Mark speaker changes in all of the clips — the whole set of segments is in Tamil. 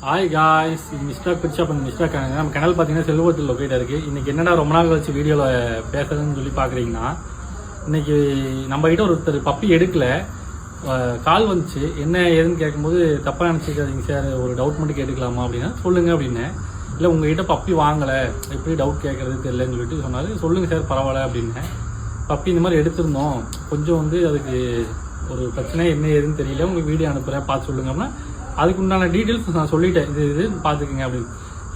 Speaker 1: ஹாய் காய்ஸ், இது மிஸ்டாக் பிரிச்சா பண்ண மிஸ்டாக். நம்ம சேனல் பார்த்தீங்கன்னா செல்வத்தில் லொக்கேட் இருக்குது. இன்றைக்கி என்னடா ரொம்ப நாள் கழிச்சு வீடியோவில் பேசுறதுன்னு சொல்லி பார்க்குறீங்கன்னா, இன்றைக்கி நம்மகிட்ட ஒருத்தர் பப்பி எடுக்கல, கால் வந்துச்சு. என்ன ஏதுன்னு கேட்கும்போது தப்பாக நினச்சிக்காதீங்க சார், ஒரு டவுட் மட்டும் கேட்டுக்கலாமா அப்படின்னா சொல்லுங்கள் அப்படின்னு. இல்லை உங்ககிட்ட பப்பி வாங்கலை, எப்படி டவுட் கேட்குறது தெரியலன்னு சொல்லிட்டு சொன்னார். சொல்லுங்கள் சார் பரவாயில்ல அப்படின்னேன். பப்பி இந்த மாதிரி எடுத்திருந்தோம், கொஞ்சம் வந்து அதுக்கு ஒரு பிரச்சனை என்ன ஏதுன்னு தெரியல, உங்களுக்கு வீடியோ அனுப்புகிறேன் பார்த்து சொல்லுங்க அப்படின்னா அதுக்கு உண்டான டீட்டெயில்ஸ் நான் சொல்லிட்டேன், இது பார்த்துக்குங்க அப்படின்னு.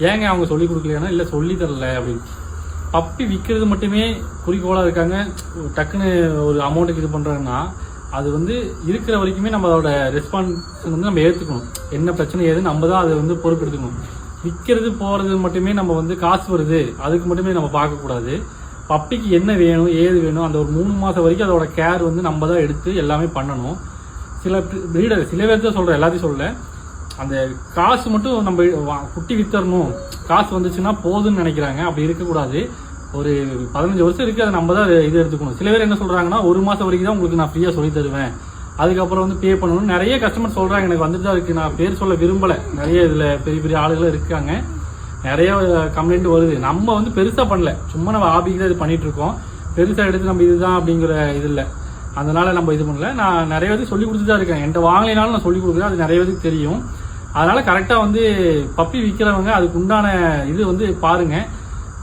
Speaker 1: ஏங்க அவங்க சொல்லி கொடுக்கலைன்னா இல்லை சொல்லி தரல அப்படின்னு. பப்பி விற்கிறது மட்டுமே குறிக்கோளாக இருக்காங்க, டக்குன்னு ஒரு அமௌண்ட்டுக்கு இது பண்ணுறாங்கன்னா அது வந்து இருக்கிற வரைக்குமே நம்ம அதோட ரெஸ்பான்ஸ் வந்து நம்ம ஏற்றுக்கணும். என்ன பிரச்சனை ஏதுன்னு நம்ம தான் அதை வந்து பொறுப்பெடுத்துக்கணும். விற்கிறது போகிறது மட்டுமே நம்ம வந்து காசு வருது அதுக்கு மட்டுமே நம்ம பார்க்கக்கூடாது. பப்பிக்கு என்ன வேணும் ஏது வேணும் அந்த ஒரு 3 மாதம் வரைக்கும் அதோட கேர் வந்து நம்ம தான் எடுத்து எல்லாமே பண்ணணும். சில பிரீடர் சில பேர் தான் சொல்கிறேன், எல்லாத்தையும் சொல்ல, அந்த காசு மட்டும் நம்ம குட்டி வித்தரணும், காசு வந்துச்சுன்னா போதுன்னு நினைக்கிறாங்க. அப்படி இருக்கக்கூடாது. ஒரு 15 வருஷம் இருக்குது, அதை நம்ம தான் இது எடுத்துக்கணும். சில பேர் என்ன சொல்கிறாங்கன்னா 1 மாதம் வரைக்கும் தான் உங்களுக்கு நான் ஃப்ரீயாக சொல்லி தருவேன், அதுக்கப்புறம் வந்து பே பண்ணணும். நிறைய கஸ்டமர் சொல்கிறாங்க, எனக்கு வந்துட்டு தான் இருக்குது. நான் பேர் சொல்ல விரும்பலை, நிறைய இதில் பெரிய பெரிய ஆளுகளும் இருக்காங்க, நிறைய கம்ப்ளைண்ட் வருது. நம்ம வந்து பெருசாக பண்ணல, சும்மா நம்ம ஹாபிக்கு தான் இது பண்ணிட்டு இருக்கோம். பெருசாக எடுத்து நம்ம இதுதான் அப்படிங்கிற இது இல்லை, அதனால நம்ம இது பண்ணல. நான் நிறைய பேருக்கு சொல்லி கொடுத்து தான் இருக்கேன், என்கிட்ட வாங்கலைனாலும் நான் சொல்லி கொடுக்குறேன், அது நிறைய பேருக்கு தெரியும். அதனால கரெக்டாக வந்து பப்பி விற்கிறவங்க அதுக்கு உண்டான இது வந்து பாருங்க.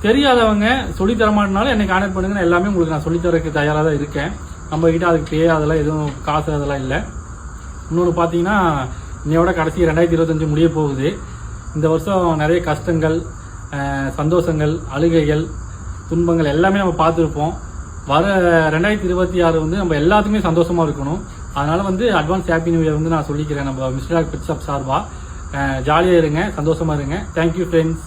Speaker 1: தெரியாதவங்க சொல்லி தரமாட்டனாலும் என்னை கான்டாக்ட் பண்ணுங்க, நான் எல்லாமே உங்களுக்கு நான் சொல்லித்தரக்கு தயாராக தான் இருக்கேன். நம்ம கிட்ட அதுக்கு பே அதெல்லாம் எதுவும் காசு அதெல்லாம் இல்லை. இன்னொன்று பார்த்தீங்கன்னா, இன்னையோட கடைசி 2025 முடிய போகுது. இந்த வருஷம் நிறைய கஷ்டங்கள், சந்தோஷங்கள், அழுகைகள், துன்பங்கள் எல்லாமே நம்ம பார்த்துருப்போம். வர 2026 வந்து நம்ம எல்லாத்துக்குமே சந்தோஷமா இருக்கணும். அதனால வந்து அட்வான்ஸ் ஹாப்பி நியூ இயர் வந்து நான் சொல்லிக்கிறேன். நம்ம மிஸ்டாக் பெட் ஷாப் சார்பா ஜாலியாக இருங்க, சந்தோஷமா இருங்க. Thank you friends.